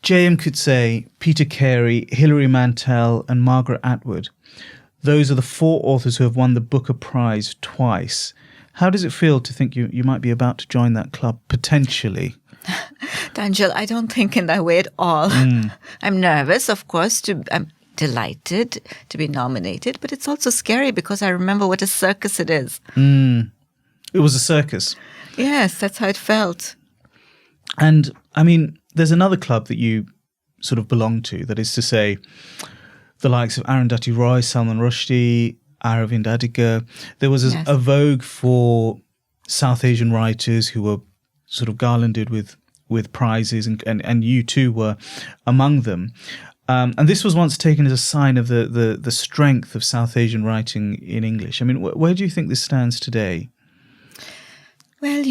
J.M. Coetzee, Peter Carey, Hilary Mantel, and Margaret Atwood. Those are the 4 authors who have won the Booker Prize twice. How does it feel to think you might be about to join that club, potentially? Tanjil, I don't think in that way at all. I'm nervous, of course. I'm delighted to be nominated, but it's also scary because I remember what a circus it is. It was a circus. Yes, that's how it felt. And, I mean, there's another club that you sort of belong to, that is to say, the likes of Arundhati Roy, Salman Rushdie, Aravind Adiga. There was a vogue for South Asian writers who were sort of garlanded with prizes, and you too were among them. And this was once taken as a sign of the strength of South Asian writing in English. I mean, where do you think this stands today? Well,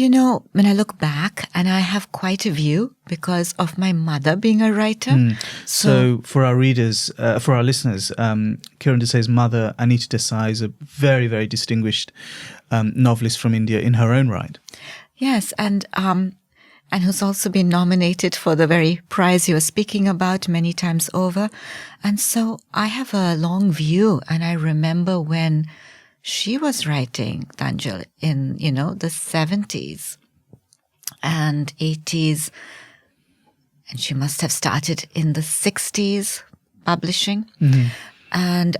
when I look back, and I have quite a view because of my mother being a writer. So for our readers, for our listeners, Kiran Desai's mother, Anita Desai, is a very, very distinguished novelist from India in her own right. Yes, and who's also been nominated for the very prize you were speaking about many times over. And so I have a long view, and I remember when she was writing, Tanjil, in, the 70s and 80s. And she must have started in the 60s publishing. And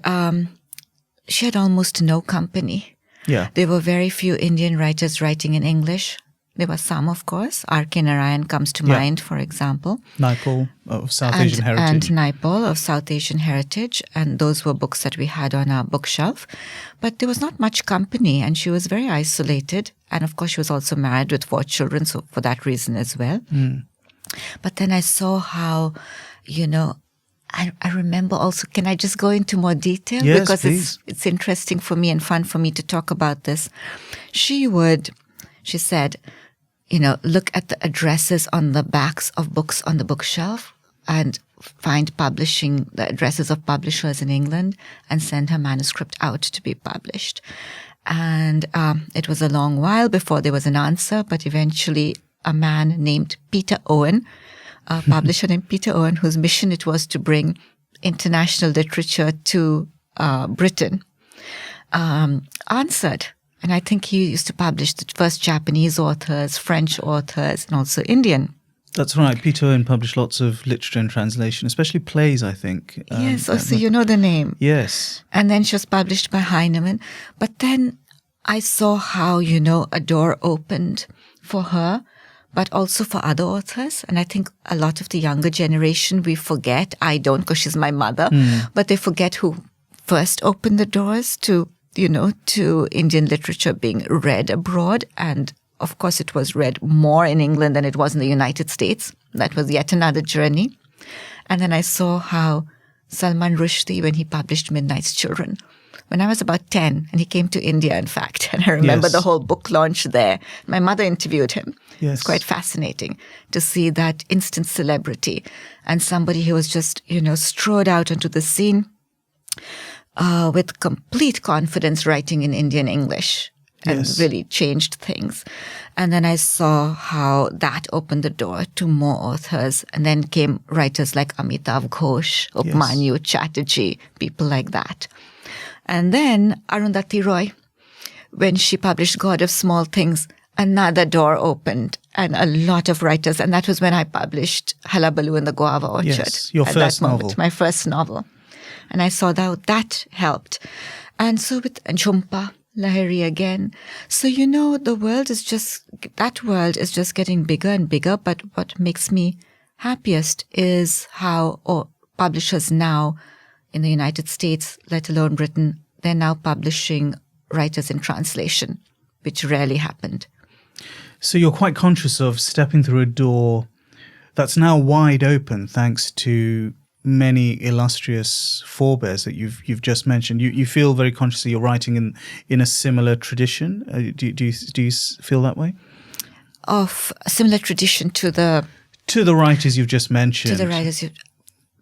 she had almost no company. Yeah. There were very few Indian writers writing in English. There were some, of course. R.K. Narayan comes to mind, for example. Naipaul of South Asian Heritage. And Naipaul of South Asian Heritage. And those were books that we had on our bookshelf. But there was not much company, and she was very isolated. And of course, she was also married with 4 children, so for that reason as well. But then I saw how, I remember also, can I just go into more detail? Yes, because please. It's interesting for me and fun for me to talk about this. She said, look at the addresses on the backs of books on the bookshelf and find the addresses of publishers in England and send her manuscript out to be published. And it was a long while before there was an answer, but eventually a man named Peter Owen, a publisher named Peter Owen, whose mission it was to bring international literature to Britain, answered. And I think he used to publish the first Japanese authors, French authors, and also Indian. That's right. Peter Owen published lots of literature and translation, especially plays, I think. Yes, so you know the name. Yes. And then she was published by Heinemann. But then I saw how, a door opened for her, but also for other authors. And I think a lot of the younger generation, we forget. I don't, because she's my mother. But they forget who first opened the doors to Indian literature being read abroad. And of course, it was read more in England than it was in the United States. That was yet another journey. And then I saw how Salman Rushdie, when he published Midnight's Children, when I was about 10, and he came to India, in fact, and I remember the whole book launch there. My mother interviewed him. Yes. It's quite fascinating to see that instant celebrity and somebody who was just, strode out onto the scene with complete confidence writing in Indian English and really changed things. And then I saw how that opened the door to more authors. And then came writers like Amitav Ghosh, Upmanyu Chatterjee, people like that. And then Arundhati Roy, when she published God of Small Things, another door opened and a lot of writers. And that was when I published Halabaloo and the Guava Orchard. Yes, your first novel. My first novel. And I saw that helped. And so with Jhumpa Lahiri again. So, the world is just getting bigger and bigger. But what makes me happiest is how publishers now in the United States, let alone Britain, they're now publishing writers in translation, which rarely happened. So you're quite conscious of stepping through a door that's now wide open thanks to many illustrious forebears that you've just mentioned. You feel very conscious that you're writing in a similar tradition. Do you feel that way? Of a similar tradition to the writers you've just mentioned. To the writers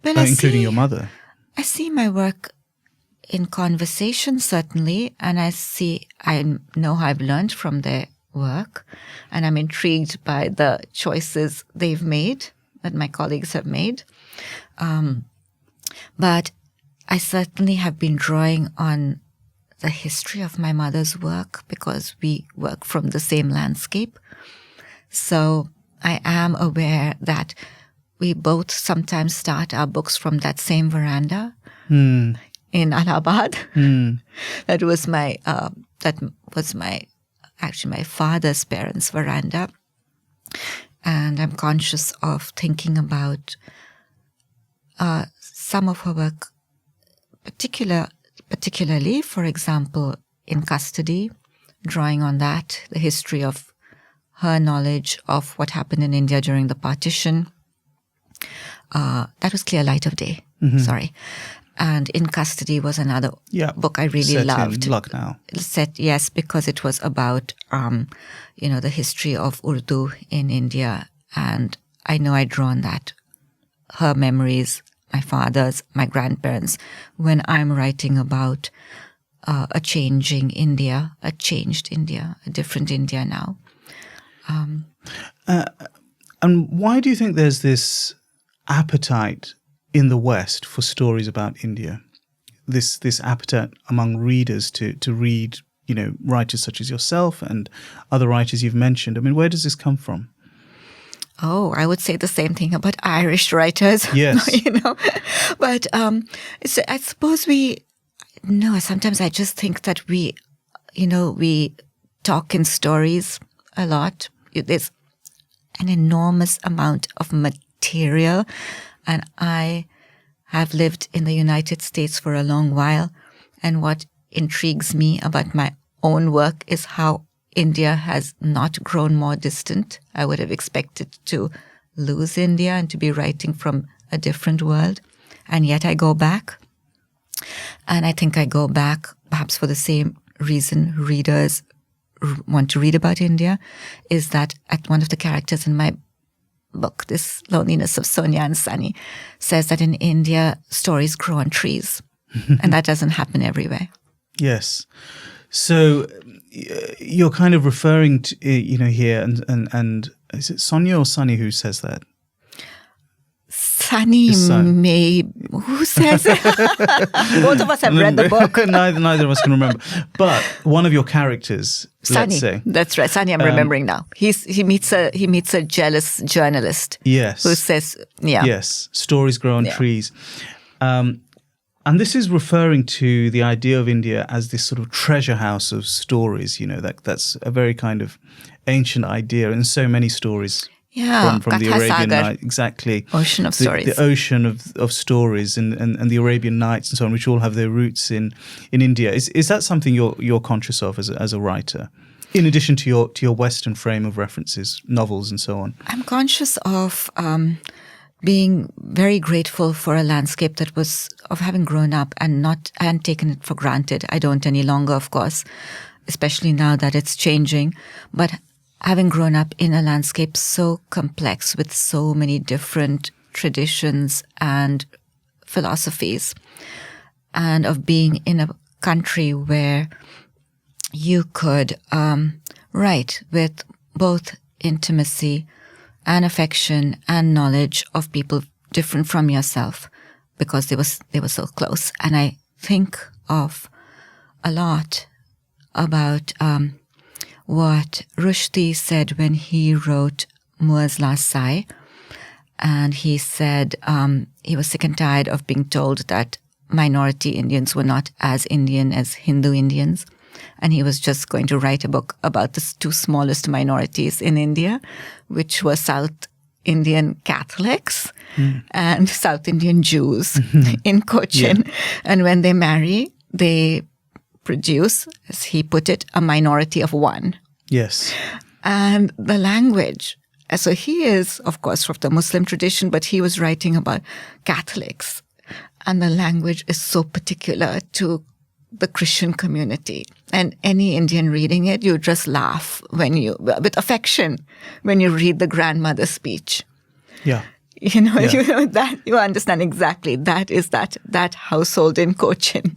including your mother. I see my work in conversation, certainly, and I know how I've learned from their work, and I'm intrigued by the choices they've made that my colleagues have made. But I certainly have been drawing on the history of my mother's work because we work from the same landscape. So I am aware that we both sometimes start our books from that same veranda in Allahabad. That was my actually my father's parents' veranda. And I'm conscious of thinking about some of her work, particularly, for example, in custody, drawing on that, the history of her knowledge of what happened in India during the partition. That was Clear Light of Day, sorry. And In Custody was another book I really loved. In Lucknow. Yes, because it was about, the history of Urdu in India. And I know I draw on that. Her memories, my father's, my grandparents, when I'm writing about a changing India, a changed India, a different India now. And why do you think there's this appetite in the West for stories about India? This appetite among readers to read, writers such as yourself and other writers you've mentioned. I mean, where does this come from? Oh, I would say the same thing about Irish writers. Yes. But I suppose sometimes I just think that we talk in stories a lot. There's an enormous amount of material. And I have lived in the United States for a long while. And what intrigues me about my own work is how India has not grown more distant. I would have expected to lose India and to be writing from a different world. And yet I go back. And I think I go back perhaps for the same reason readers want to read about India, is that at one of the characters in my book, This Loneliness of Sonia and Sunny, says that in India, stories grow on trees. And that doesn't happen everywhere. Yes. So you're kind of referring to, here, and is it Sonia or Sunny who says that? Sunny who says it? Both of us have read the book. neither of us can remember. But one of your characters, Sunny, let's say. That's right. Sunny, I'm remembering now. He meets a jealous journalist. Yes. Who says, Yes, stories grow on trees. And this is referring to the idea of India as this sort of treasure house of stories, that's a very kind of ancient idea. And so many stories from the Arabian Nights. Exactly. Ocean of stories. The ocean of stories and the Arabian Nights and so on, which all have their roots in India. Is that something you're conscious of as a writer? In addition to your Western frame of references, novels and so on. I'm conscious of being very grateful for a landscape of having grown up and taken it for granted. I don't any longer, of course, especially now that it's changing. But having grown up in a landscape so complex with so many different traditions and philosophies, and of being in a country where you could write with both intimacy and affection and knowledge of people different from yourself because they were so close. And I think of a lot about what Rushdie said when he wrote Moor's Last Sigh. And he said he was sick and tired of being told that minority Indians were not as Indian as Hindu Indians. And he was just going to write a book about the two smallest minorities in India, which were South Indian Catholics and South Indian Jews in Cochin. Yeah. And when they marry, they produce, as he put it, a minority of one. Yes. And the language. So he is, of course, from the Muslim tradition, but he was writing about Catholics. And the language is so particular to the Christian community. And any Indian reading it, you just laugh with affection, when you read the grandmother's speech. Yeah. That you understand exactly. That is that household in Cochin.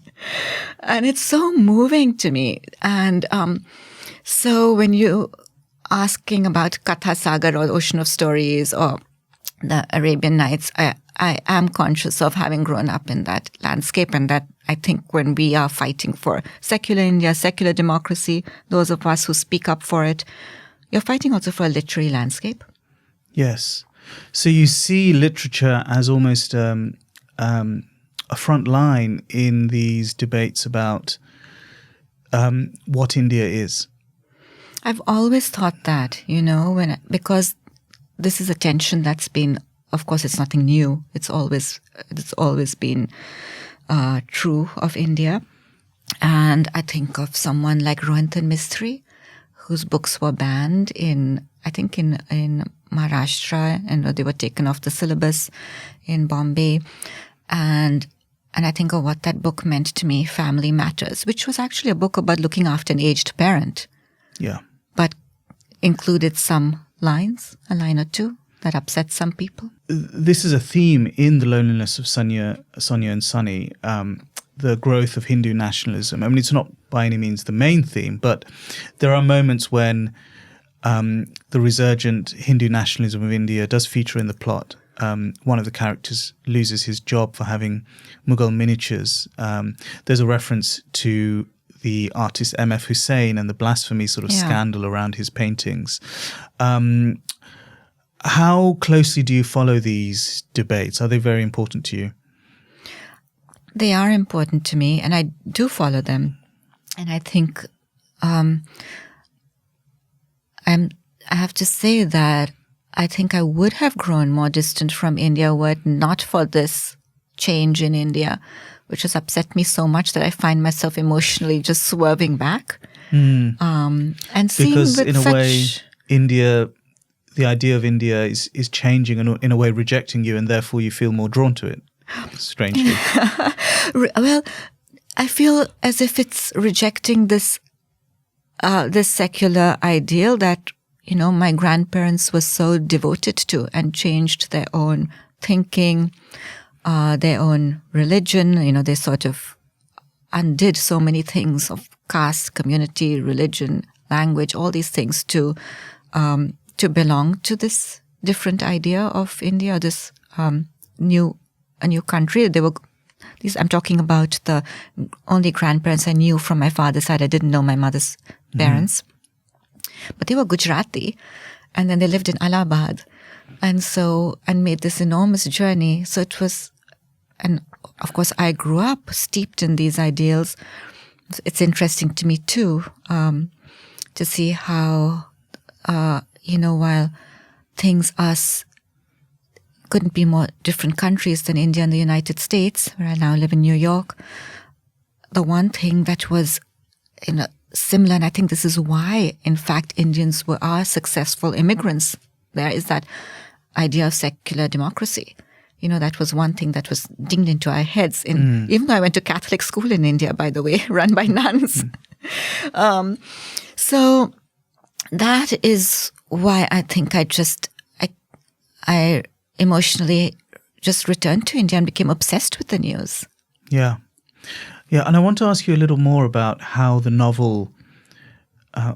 And it's so moving to me. And so when you asking about Katha Sagar or Ocean of Stories or the Arabian Nights, I am conscious of having grown up in that landscape, and that I think when we are fighting for secular India, secular democracy, those of us who speak up for it, you're fighting also for a literary landscape. Yes. So you see literature as almost a front line in these debates about what India is. I've always thought that, because this is a tension that's been, of course, it's nothing new. It's always been true of India. And I think of someone like Rohinton Mistry, whose books were banned in Maharashtra, and they were taken off the syllabus in Bombay. And I think of what that book meant to me, Family Matters, which was actually a book about looking after an aged parent. Yeah. But included some lines, a line or two, that upset some people. This is a theme in The Loneliness of Sonia and Sunny, the growth of Hindu nationalism. I mean, it's not by any means the main theme, but there are moments when the resurgent Hindu nationalism of India does feature in the plot. One of the characters loses his job for having Mughal miniatures. There's a reference to the artist M.F. Hussain and the blasphemy sort of scandal around his paintings. How closely do you follow these debates? Are they very important to you? They are important to me, and I do follow them. And I think I have to say that I think I would have grown more distant from India were it not for this change in India, which has upset me so much that I find myself emotionally just swerving back. And seeing because with in a way, India, the idea of India is changing and in a way rejecting you, and therefore you feel more drawn to it, strangely. Well, I feel as if it's rejecting this secular ideal that, my grandparents were so devoted to and changed their own thinking, their own religion. They sort of undid so many things of caste, community, religion, language, all these things to belong to this different idea of India, this a new country. I'm talking about the only grandparents I knew from my father's side. I didn't know my mother's parents. But they were Gujarati, and then they lived in Allahabad, and made this enormous journey. So it was, and of course I grew up steeped in these ideals. It's interesting to me too, to see how, while things couldn't be more different countries than India and the United States, where I now live in New York, the one thing that was similar, and I think this is why, in fact, Indians are successful immigrants there, is that idea of secular democracy. That was one thing that was dinged into our heads. Even though I went to Catholic school in India, by the way, run by nuns. So that is why I think I emotionally just returned to India and became obsessed with the news. Yeah. Yeah, and I want to ask you a little more about how the novel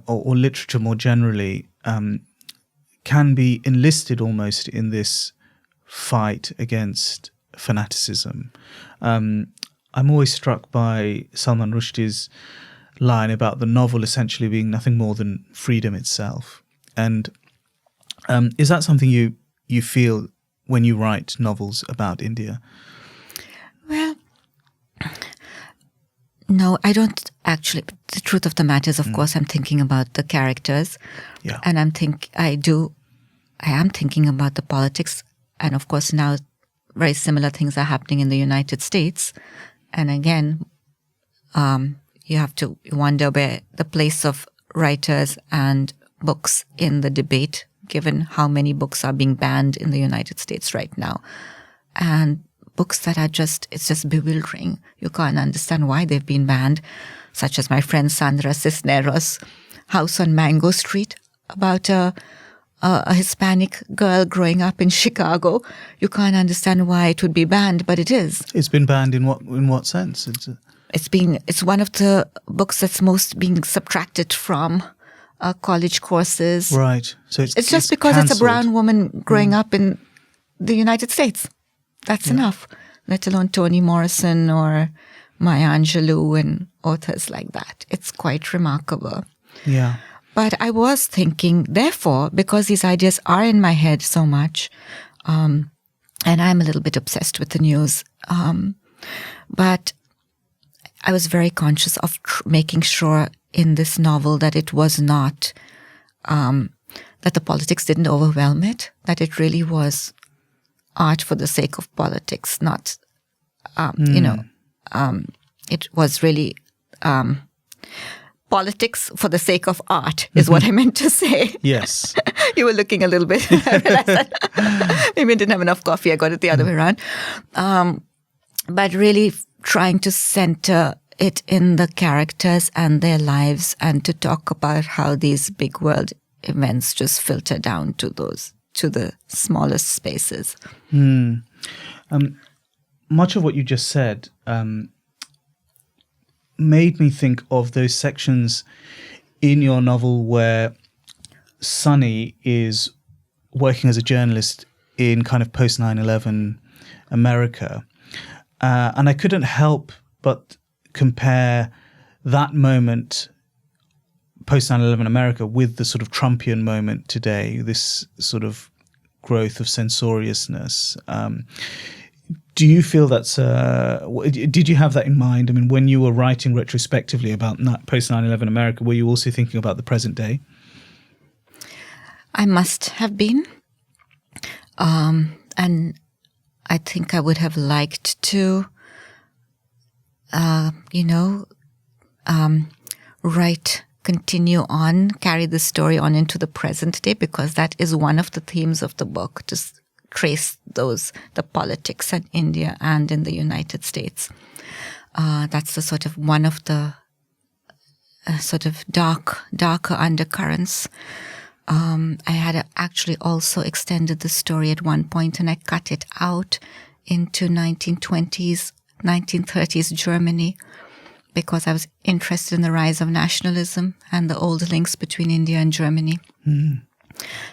or literature more generally can be enlisted almost in this fight against fanaticism. I'm always struck by Salman Rushdie's line about the novel essentially being nothing more than freedom itself. And is that something you feel when you write novels about India? Well, no, I don't actually. The truth of the matter is, of course, I'm thinking about the characters. Yeah. And I am thinking about the politics. And of course, now very similar things are happening in the United States. And again, you have to wonder where the place of writers and books in the debate, given how many books are being banned in the United States right now. And books that are it's just bewildering. You can't understand why they've been banned, such as my friend Sandra Cisneros' House on Mango Street, about a Hispanic girl growing up in Chicago. You can't understand why it would be banned, but it is. It's been banned in what sense? It's one of the books that's most being subtracted from college courses. Right. So it's just because cancelled. It's a brown woman growing up in the United States. That's enough, let alone Toni Morrison or Maya Angelou and authors like that. It's quite remarkable. Yeah. But I was thinking, therefore, because these ideas are in my head so much, and I'm a little bit obsessed with the news, but I was very conscious of making sure in this novel that it was not, that the politics didn't overwhelm it, that it really was art for the sake of politics, not, it was really politics for the sake of art is what I meant to say. Yes. You were looking a little bit. I realized that maybe I didn't have enough coffee. I got it the other way around. But really trying to center it in the characters and their lives and to talk about how these big world events just filter down to the smallest spaces. Much of what you just said made me think of those sections in your novel where Sunny is working as a journalist in kind of post 9/11 America. And I couldn't help but compare that moment, post 9/11 America, with the sort of Trumpian moment today, this sort of growth of censoriousness. Do you feel that's, did you have that in mind? I mean, when you were writing retrospectively about post 9/11 America, were you also thinking about the present day? I must have been. And I think I would have liked to, continue on, carry the story on into the present day, because that is one of the themes of the book, to trace the politics in India and in the United States. That's the sort of one of the sort of darker undercurrents. I had actually also extended the story at one point, and I cut it out into 1920s, 1930s Germany, because I was interested in the rise of nationalism and the old links between India and Germany. Mm.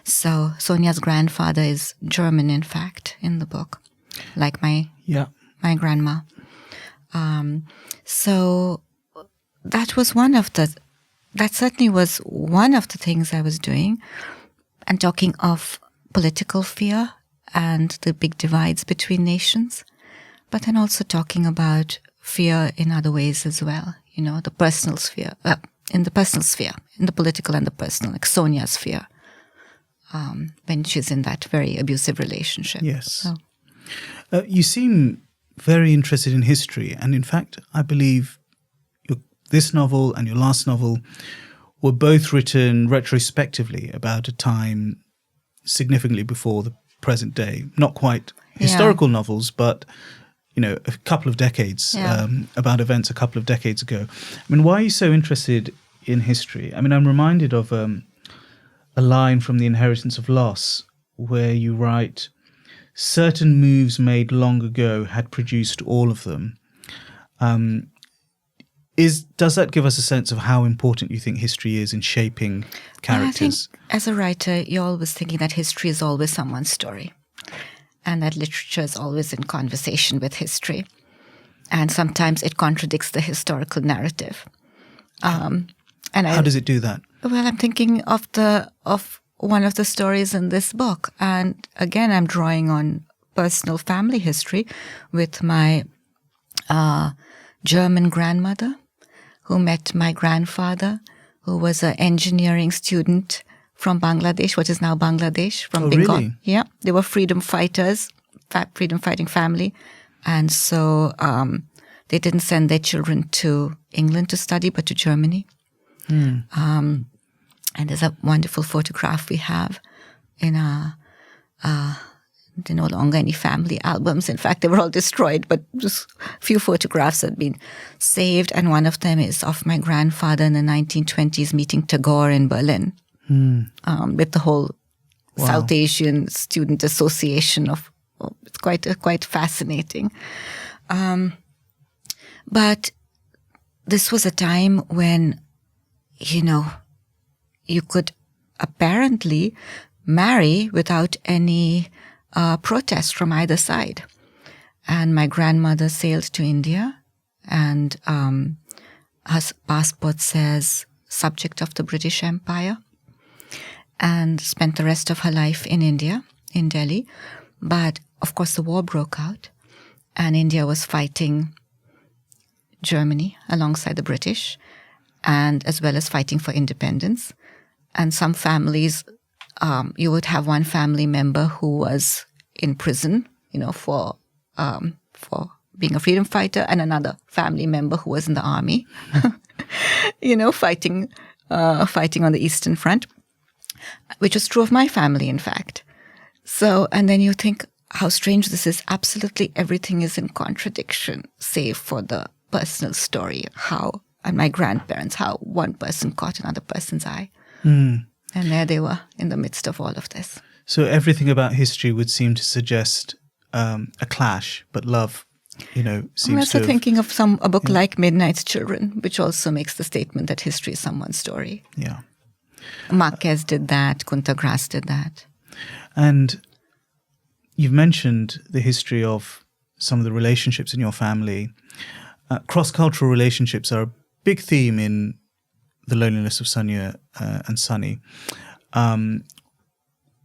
So Sonia's grandfather is German, in fact, in the book, like my grandma. So that certainly was one of the things I was doing, and talking of political fear and the big divides between nations, but then also talking about fear in other ways as well, the personal sphere, in the personal sphere, in the political and the personal, like Sonia's fear, when she's in that very abusive relationship. Yes. So. You seem very interested in history, and in fact, I believe this novel and your last novel were both written retrospectively about a time significantly before the present day. Not quite historical novels, but a couple of decades, about events a couple of decades ago. I mean, why are you so interested in history? I mean, I'm reminded of a line from The Inheritance of Loss where you write, certain moves made long ago had produced all of them. Does that give us a sense of how important you think history is in shaping characters? Well, I think as a writer, you're always thinking that history is always someone's story, and that literature is always in conversation with history. And sometimes it contradicts the historical narrative. How does it do that? Well, I'm thinking of one of the stories in this book. And again, I'm drawing on personal family history with my German grandmother, who met my grandfather, who was an engineering student from Bangladesh, what is now Bangladesh, from Bengal. Really? Yeah, they were freedom fighters, freedom fighting family. And so they didn't send their children to England to study, but to Germany. And there's a wonderful photograph we have in there are no longer any family albums. In fact, they were all destroyed, but just a few photographs had been saved. And one of them is of my grandfather in the 1920s meeting Tagore in Berlin, with the whole South Asian Student Association it's quite fascinating. But this was a time when, you could apparently marry without any protest from either side. And my grandmother sailed to India, and her passport says subject of the British Empire, and spent the rest of her life in India, in Delhi. But of course the war broke out, and India was fighting Germany alongside the British, and as well as fighting for independence. And some families, you would have one family member who was in prison, for being a freedom fighter, and another family member who was in the army, fighting on the Eastern Front, which was true of my family, in fact. So, and then you think how strange this is. Absolutely everything is in contradiction, save for the personal story, and my grandparents, how one person caught another person's eye. And there they were in the midst of all of this. So everything about history would seem to suggest a clash, but love, seems I'm also to thinking of a book like Midnight's Children, which also makes the statement that history is someone's story. Yeah. Marquez did that. Günter Grass did that. And you've mentioned the history of some of the relationships in your family. Cross-cultural relationships are a big theme in The Loneliness of Sonia and Sunny.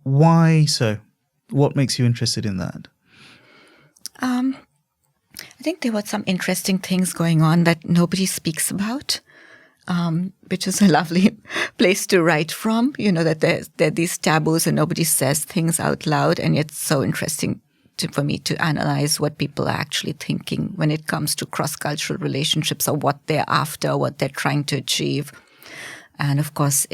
Why so? What makes you interested in that? I think there were some interesting things going on that nobody speaks about, which is a lovely place to write from. That there are these taboos and nobody says things out loud, and it's so interesting for me to analyze what people are actually thinking when it comes to cross-cultural relationships, or what they're after, what they're trying to achieve. And of course,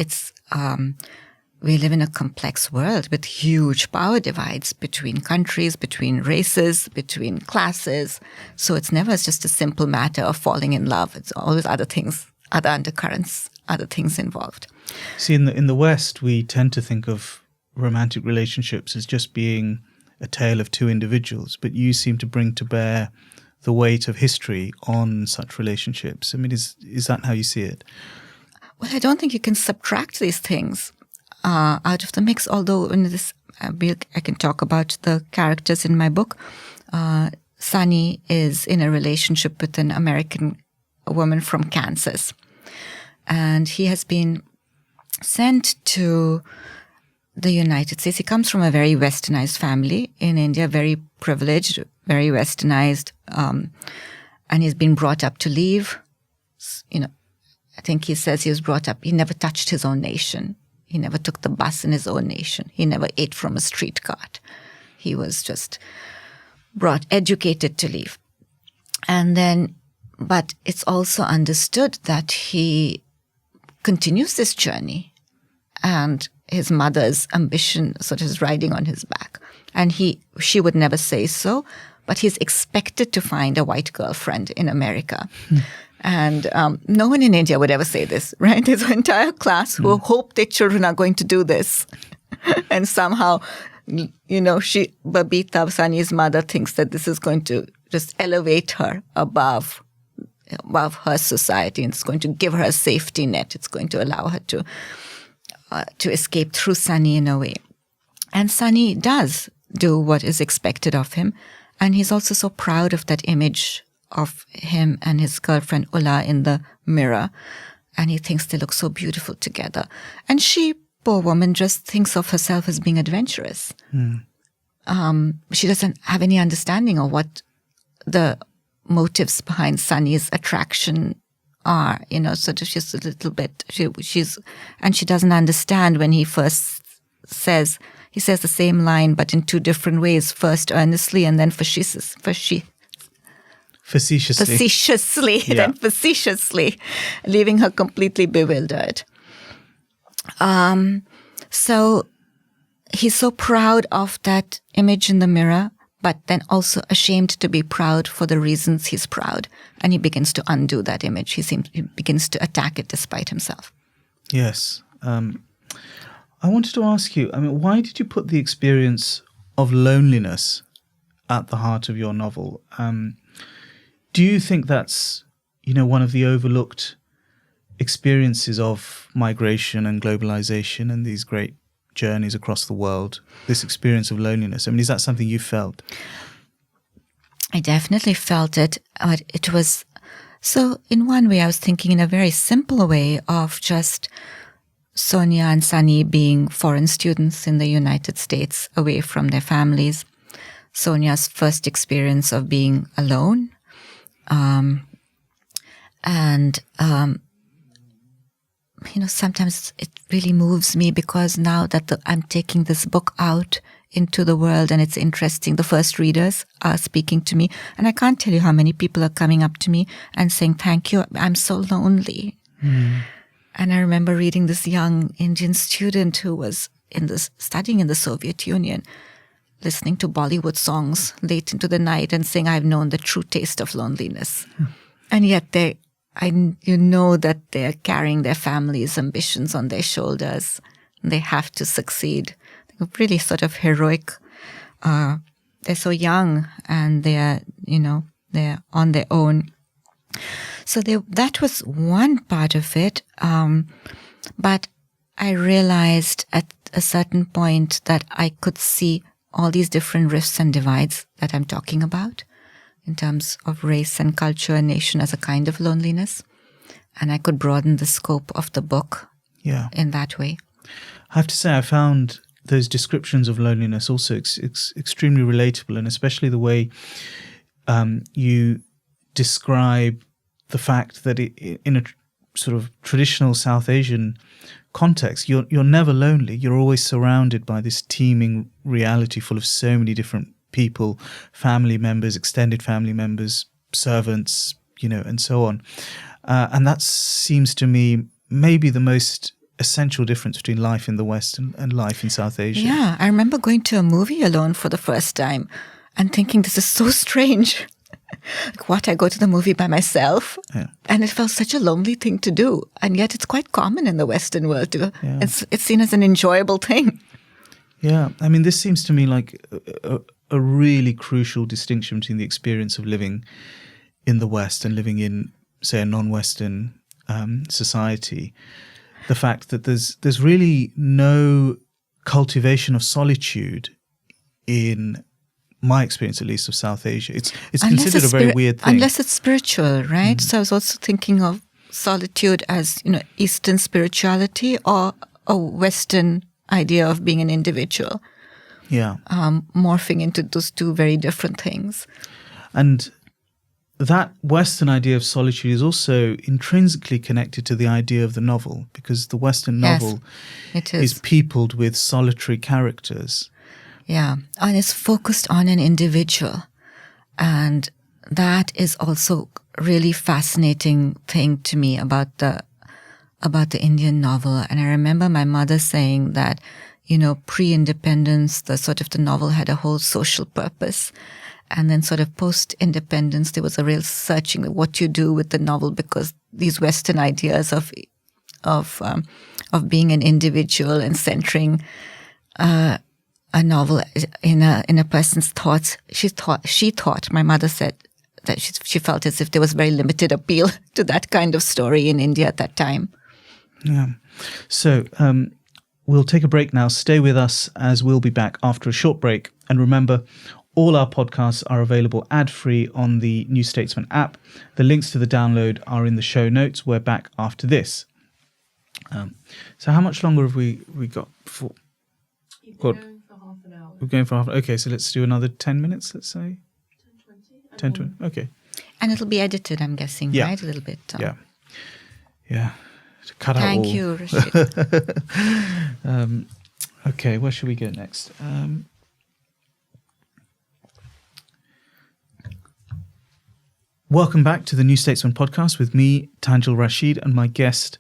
we live in a complex world with huge power divides between countries, between races, between classes. So it's never just a simple matter of falling in love. It's always other things, other undercurrents, other things involved. See, in the West, we tend to think of romantic relationships as just being a tale of two individuals, but you seem to bring to bear the weight of history on such relationships. I mean, is that how you see it? Well, I don't think you can subtract these things out of the mix, although in this, I can talk about the characters in my book. Sunny is in a relationship with an American woman from Kansas, and he has been sent to the United States. He comes from a very westernized family in India, very privileged, very westernized, and he's been brought up to leave. I think he says he was brought up, he never touched his own nation. He never took the bus in his own nation. He never ate from a street cart. He was just educated to leave. And then, but it's also understood that he continues this journey, and his mother's ambition sort of is riding on his back. And she would never say so, but he's expected to find a white girlfriend in America. And no one in India would ever say this, right? There's an entire class who hope their children are going to do this. And somehow, Babita, Sunny's mother, thinks that this is going to just elevate her above her society, and it's going to give her a safety net. It's going to allow her to escape through Sunny in a way. And Sunny does do what is expected of him. And he's also so proud of that image of him and his girlfriend Ulla in the mirror. And he thinks they look so beautiful together. And she, poor woman, just thinks of herself as being adventurous. She doesn't have any understanding of what the motives behind Sunny's attraction are. Sort of she's a little bit, and she doesn't understand when he first says the same line, but in two different ways, first earnestly and then facetiously, then facetiously, leaving her completely bewildered. So he's so proud of that image in the mirror, but then also ashamed to be proud for the reasons he's proud. And he begins to undo that image. He begins to attack it despite himself. Yes. I wanted to ask you, why did you put the experience of loneliness at the heart of your novel? Do you think that's, one of the overlooked experiences of migration and globalization and these great journeys across the world, this experience of loneliness. I mean, is that something you felt? I definitely felt it. It was, so in one way, I was thinking in a very simple way of just Sonia and Sunny being foreign students in the United States, away from their families. Sonia's first experience of being alone. Sometimes it really moves me because now that I'm taking this book out into the world and it's interesting, the first readers are speaking to me, and I can't tell you how many people are coming up to me and saying, "Thank you, I'm so lonely." And I remember reading this young Indian student who was studying in the Soviet Union, listening to Bollywood songs late into the night and saying, "I've known the true taste of loneliness." And yet you know that they're carrying their family's ambitions on their shoulders. They have to succeed. They're really sort of heroic. They're so young and they're on their own. So that was one part of it. But I realized at a certain point that I could see all these different rifts and divides that I'm talking about in terms of race and culture and nation as a kind of loneliness. And I could broaden the scope of the book in that way. I have to say, I found those descriptions of loneliness also extremely relatable, and especially the way you describe the fact that in a sort of traditional South Asian context, you're never lonely. You're always surrounded by this teeming reality full of so many different people, family members, extended family members, servants, and so on. And that seems to me maybe the most essential difference between life in the West and life in South Asia. Yeah, I remember going to a movie alone for the first time and thinking, this is so strange. I go to the movie by myself, and it felt such a lonely thing to do, and yet it's quite common in the Western world too. Yeah. It's seen as an enjoyable thing. Yeah, I mean, this seems to me like a really crucial distinction between the experience of living in the West and living in, say, a non-Western society. The fact that there's really no cultivation of solitude in my experience, at least, of South Asia. It's considered a very weird thing. Unless it's spiritual, right? So I was also thinking of solitude as, Eastern spirituality or a Western idea of being an individual. Yeah. Morphing into those two very different things. And that Western idea of solitude is also intrinsically connected to the idea of the novel, because the Western novel is peopled with solitary characters. Yeah, and it's focused on an individual. And that is also really fascinating thing to me about the Indian novel. And I remember my mother saying that, pre-independence, the novel had a whole social purpose. And then sort of post-independence, there was a real searching of what you do with the novel, because these Western ideas of being an individual and centering a novel in a person's thoughts. She thought, my mother said, that she felt as if there was very limited appeal to that kind of story in India at that time. Yeah. So we'll take a break now. Stay with us, as we'll be back after a short break. And remember, all our podcasts are available ad-free on the New Statesman app. The links to the download are in the show notes. We're back after this. So how much longer have we got before? We're going for half an hour. Okay, so let's do another 10 minutes, let's say. 10, 20. Okay. And it'll be edited, I'm guessing, right? A little bit. Yeah. To cut out all. Thank you, Rashid. Okay, where should we go next? Welcome back to the New Statesman podcast with me, Tanjil Rashid, and my guest,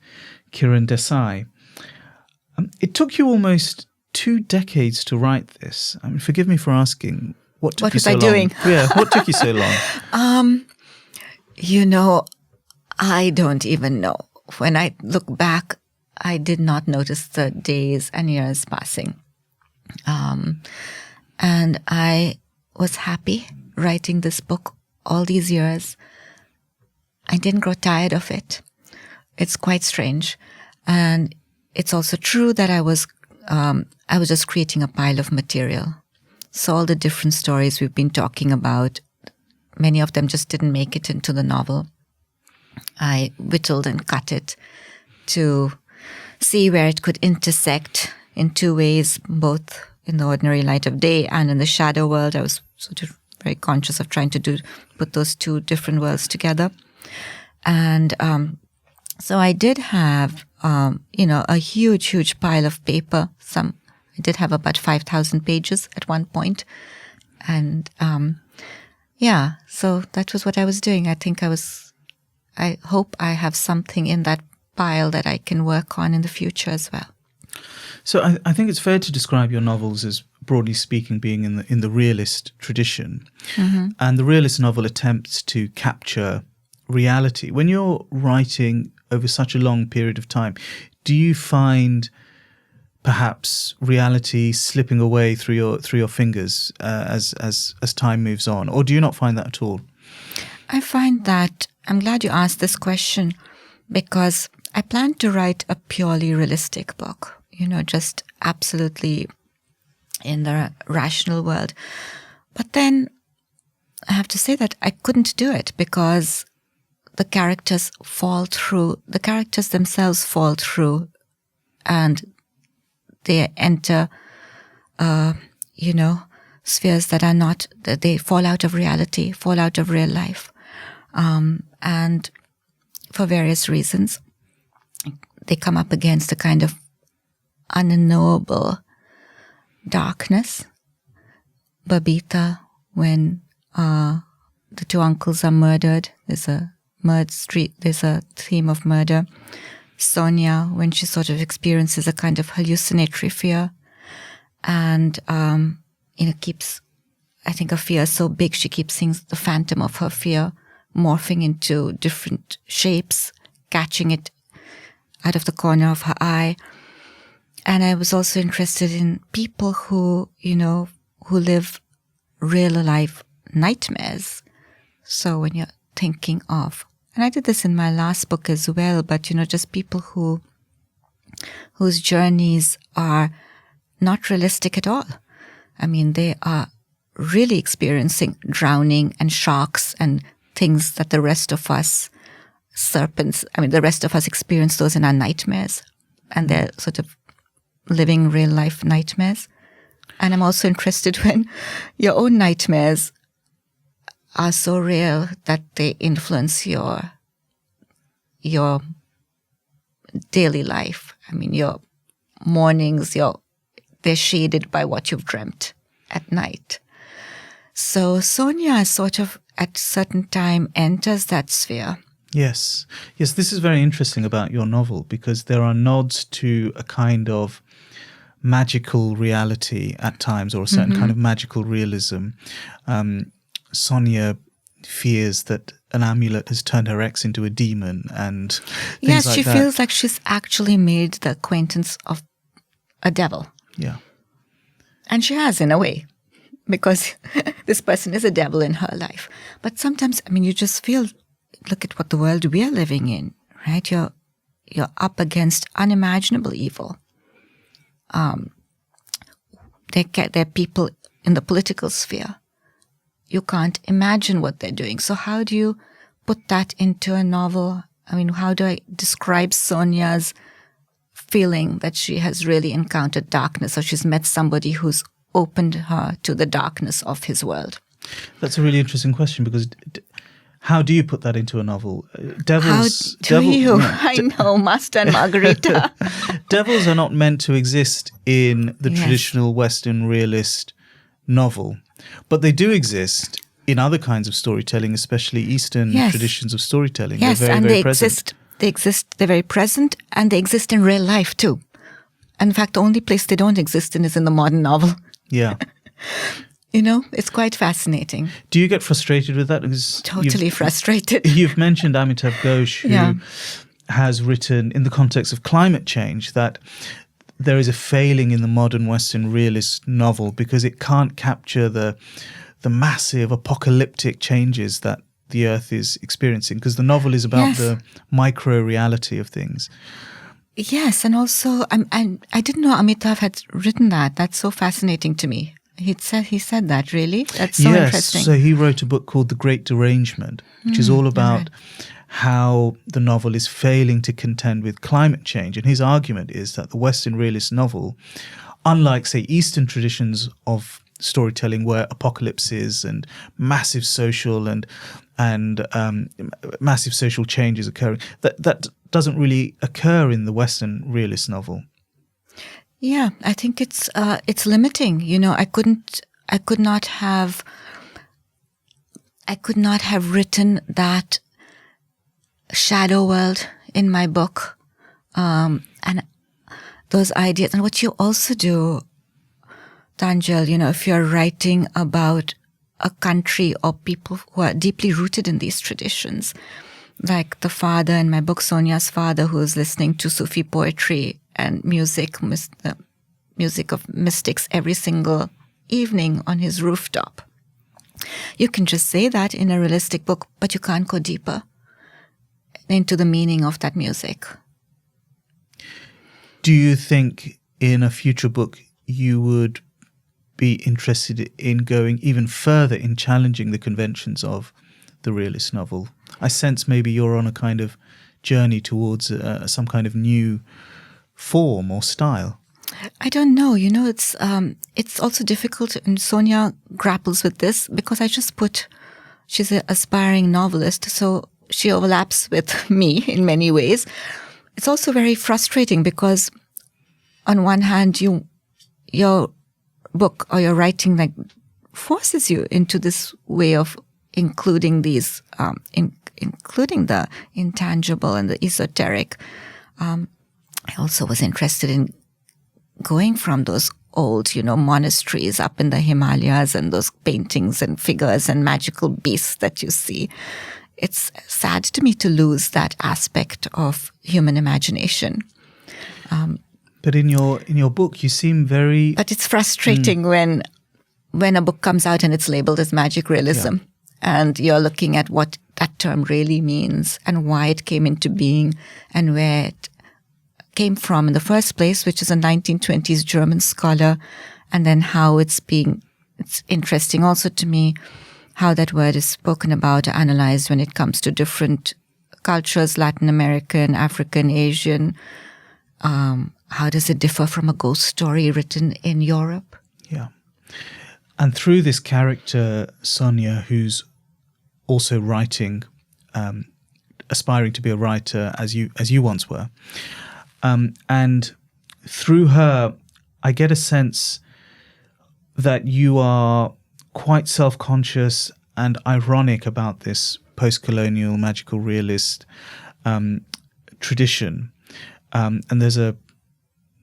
Kiran Desai. It took you almost 2 decades to write this. I mean, forgive me for asking, what took you so long? What was I doing? Yeah, what took you so long? I don't even know. When I look back, I did not notice the days and years passing. And I was happy writing this book all these years. I didn't grow tired of it. It's quite strange. And it's also true that I was I was just creating a pile of material. So all the different stories we've been talking about, many of them just didn't make it into the novel. I whittled and cut it to see where it could intersect in two ways, both in the ordinary light of day and in the shadow world. I was sort of very conscious of trying to put those two different worlds together. And so I did have, a huge pile of paper. I did have about 5,000 pages at one point. And so that was what I was doing. I hope I have something in that pile that I can work on in the future as well. So I think it's fair to describe your novels as, broadly speaking, being in the realist tradition. Mm-hmm. And the realist novel attempts to capture reality. When you're writing over such a long period of time, do you find perhaps reality slipping away through your fingers as time moves on, or do you not find that at all? I find that, I'm glad you asked this question, because I plan to write a purely realistic book, just absolutely in the rational world. But then I have to say that I couldn't do it because the characters themselves fall through, and they enter, spheres that are not, that they fall out of reality, fall out of real life. And for various reasons, they come up against a kind of unknowable darkness. Babita, when the two uncles are murdered, there's a theme of murder. Sonia, when she sort of experiences a kind of hallucinatory fear, and keeps, I think, a fear so big she keeps seeing the phantom of her fear morphing into different shapes, catching it out of the corner of her eye. And I was also interested in people who live real life nightmares. So when you're thinking of, and I did this in my last book as well, but just people whose journeys are not realistic at all. I mean, they are really experiencing drowning and sharks and things that the rest of us experience those in our nightmares, and they're sort of living real life nightmares. And I'm also interested when your own nightmares are so real that they influence your daily life. I mean, your mornings, they're shaded by what you've dreamt at night. So Sonia sort of at a certain time enters that sphere. Yes, this is very interesting about your novel, because there are nods to a kind of magical reality at times, or a certain kind of magical realism. Sonia fears that an amulet has turned her ex into a demon, and things like she that. feels like she's actually made the acquaintance of a devil. Yeah. And she has, in a way, because this person is a devil in her life. But sometimes, you just feel, look at what the world we are living in, right? You're up against unimaginable evil. There are people in the political sphere. You can't imagine what they're doing. So how do you put that into a novel? How do I describe Sonia's feeling that she has really encountered darkness, or she's met somebody who's opened her to the darkness of his world? That's a really interesting question, because how do you put that into a novel? I know, Master and Margarita. Devils are not meant to exist in the traditional Western realist novel, but they do exist in other kinds of storytelling, especially Eastern traditions of storytelling. Yes, they're very, and very they present. exist, they're very present, and they exist in real life too. In fact, the only place they don't exist in is in the modern novel. Yeah. It's quite fascinating. Do you get frustrated with that? Totally frustrated. You've mentioned Amitav Ghosh, who has written in the context of climate change that there is a failing in the modern Western realist novel because it can't capture the massive apocalyptic changes that the Earth is experiencing, because the novel is about the micro reality of things. Yes, and also I didn't know Amitav had written that. That's so fascinating to me. He said that, really? That's so interesting. So he wrote a book called The Great Derangement, which is all about how the novel is failing to contend with climate change. And his argument is that the Western realist novel, unlike, say, Eastern traditions of storytelling where apocalypses and massive social and massive social changes occurring, that doesn't really occur in the Western realist novel. Yeah, I think it's limiting. You know, I could not have written that shadow world in my book, and those ideas. And what you also do, Tanjil, you know, if you're writing about a country or people who are deeply rooted in these traditions, like the father in my book, Sonia's father, who's listening to Sufi poetry and music of mystics every single evening on his rooftop. You can just say that in a realistic book, but you can't go deeper into the meaning of that music. Do you think in a future book you would be interested in going even further in challenging the conventions of the realist novel? I sense maybe you're on a kind of journey towards some kind of new form or style. I don't know. You know, it's also difficult, and Sonia grapples with this because she's an aspiring novelist, so she overlaps with me in many ways. It's also very frustrating because on one hand, your book or your writing like forces you into this way of including these, including the intangible and the esoteric. I also was interested in going from those old, you know, monasteries up in the Himalayas and those paintings and figures and magical beasts that you see. It's sad to me to lose that aspect of human imagination. But in your book, you seem very... But it's frustrating when a book comes out and it's labeled as magic realism, and you're looking at what that term really means and why it came into being and where it came from in the first place, which is a 1920s German scholar, and then how it's interesting also to me how that word is spoken about, analyzed when it comes to different cultures, Latin American, African, Asian. How does it differ from a ghost story written in Europe? Yeah. And through this character, Sonia, who's also writing, aspiring to be a writer as you once were, and through her, I get a sense that you are quite self-conscious and ironic about this post-colonial magical realist tradition. And there's a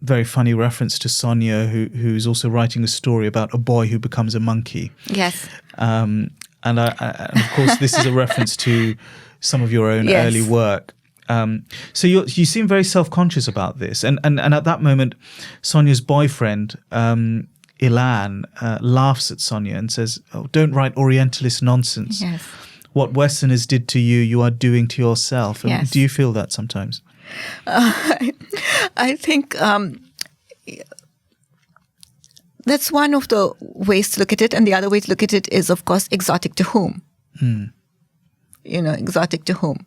very funny reference to Sonia, who's also writing a story about a boy who becomes a monkey. Yes. And of course, this is a reference to some of your own early work. So you seem very self-conscious about this. And at that moment, Sonia's boyfriend, Ilan, laughs at Sonia and says, "Oh, don't write Orientalist nonsense. Yes. What Westerners did to you, you are doing to yourself." And yes. Do you feel that sometimes? I think that's one of the ways to look at it. And the other way to look at it is, of course, exotic to whom? You know, exotic to whom?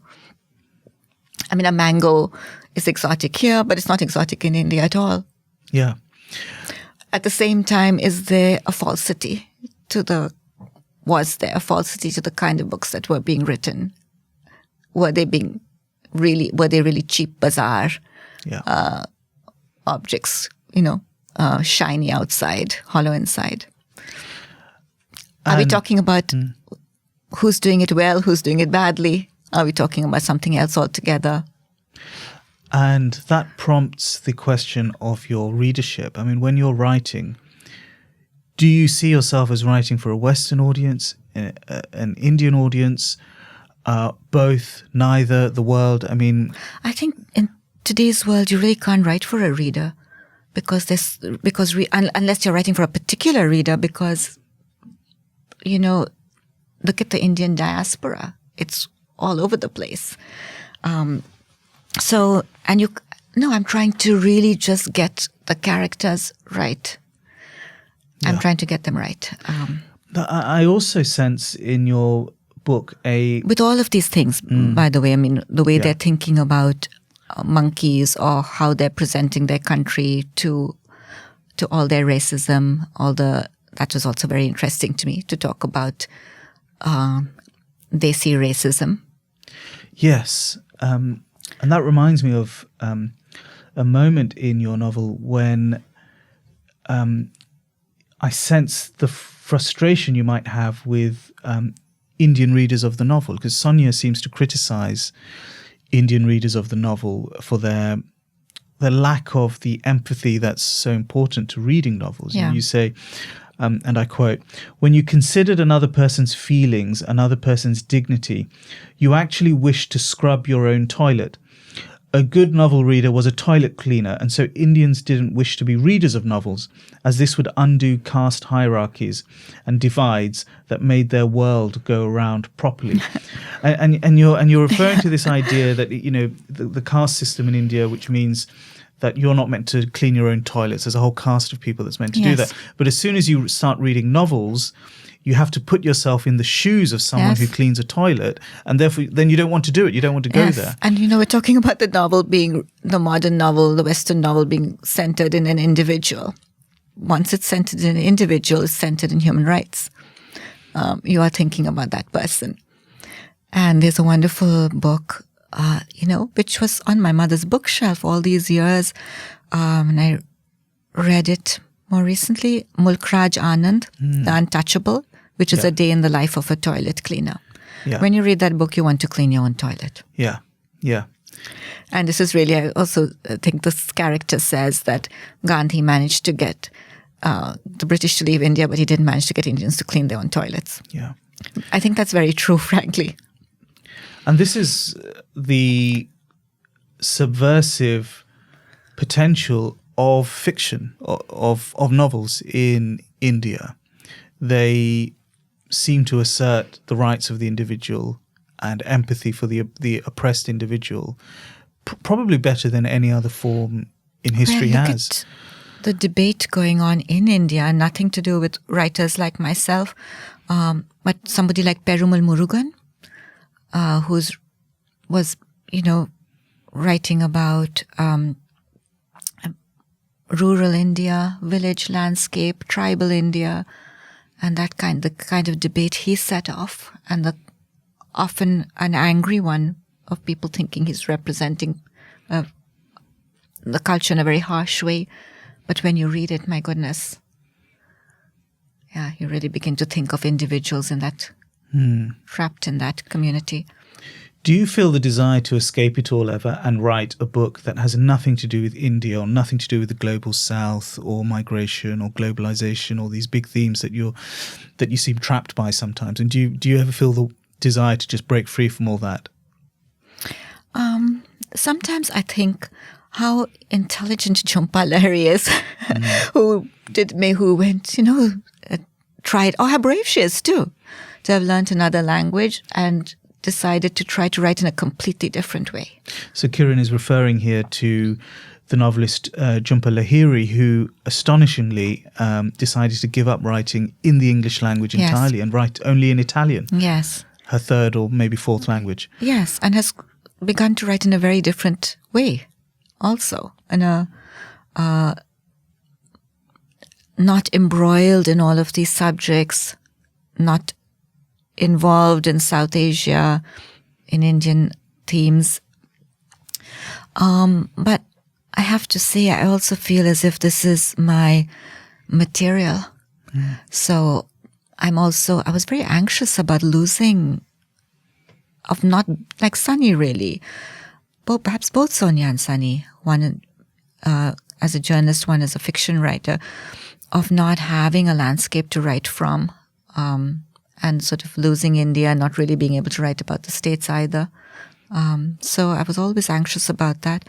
I mean, a mango is exotic here, but it's not exotic in India at all. Yeah. At the same time, was there a falsity to the kind of books that were being written? Were they really cheap bazaar objects, you know, shiny outside, hollow inside? Are we talking about who's doing it well, who's doing it badly? Are we talking about something else altogether? And that prompts the question of your readership. I mean, when you're writing, do you see yourself as writing for a Western audience, an Indian audience, both, neither, the world? I mean, I think in today's world, you really can't write for a reader unless you're writing for a particular reader, because, you know, look at the Indian diaspora. It's all over the place. No, I'm trying to really just get the characters right. I'm trying to get them right. I also sense in your book with all of these things, by the way, I mean, the way they're thinking about monkeys or how they're presenting their country to all their racism, that was also very interesting to me to talk about Desi racism. Yes. And that reminds me of a moment in your novel when I sense the frustration you might have with Indian readers of the novel, because Sonia seems to criticize Indian readers of the novel for their lack of the empathy that's so important to reading novels. Yeah. And you say, and I quote, "When you considered another person's feelings, another person's dignity, you actually wished to scrub your own toilet. A good novel reader was a toilet cleaner, and so Indians didn't wish to be readers of novels, as this would undo caste hierarchies and divides that made their world go around properly." and you're referring to this idea that, you know, the caste system in India, which means that you're not meant to clean your own toilets. There's a whole caste of people that's meant to do that. But as soon as you start reading novels, you have to put yourself in the shoes of someone who cleans a toilet, and therefore then you don't want to do it. You don't want to go there. And, you know, we're talking about the novel being, the modern novel, the Western novel being centered in an individual. Once it's centered in an individual, it's centered in human rights. You are thinking about that person. And there's a wonderful book, which was on my mother's bookshelf all these years. And I read it more recently, Mulk Raj Anand, The Untouchable, which is a day in the life of a toilet cleaner. Yeah. When you read that book, you want to clean your own toilet. Yeah, yeah. And this is really, I also think this character says that Gandhi managed to get the British to leave India, but he didn't manage to get Indians to clean their own toilets. Yeah. I think that's very true, frankly. And this is the subversive potential of fiction, of novels in India. They seem to assert the rights of the individual and empathy for the oppressed individual, probably better than any other form in history has. At the debate going on in India, nothing to do with writers like myself, but somebody like Perumal Murugan, who was writing about rural India, village landscape, tribal India, and the kind of debate he set off, and often an angry one of people thinking he's representing the culture in a very harsh way. But when you read it, my goodness, you really begin to think of individuals in that trapped in that community. Do you feel the desire to escape it all ever and write a book that has nothing to do with India or nothing to do with the global south or migration or globalization or these big themes that you seem trapped by sometimes? And do you ever feel the desire to just break free from all that? Sometimes I think how intelligent Jhumpa Lahiri is, who went, tried, how brave she is too, to have learned another language and decided to try to write in a completely different way. So Kiran is referring here to the novelist Jhumpa Lahiri, who astonishingly decided to give up writing in the English language entirely and write only in Italian. Yes. Her third or maybe fourth language. Yes, and has begun to write in a very different way also. And not embroiled in all of these subjects, not involved in South Asia, in Indian themes. But I have to say, I also feel as if this is my material. So I was very anxious about losing, of not, like Sunny really, perhaps both Sonia and Sunny, one as a journalist, one as a fiction writer, of not having a landscape to write from, and sort of losing India, not really being able to write about the States either. So I was always anxious about that.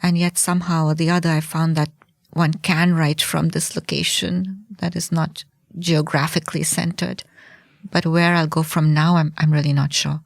And yet somehow or the other, I found that one can write from this location that is not geographically centered. But where I'll go from now, I'm really not sure.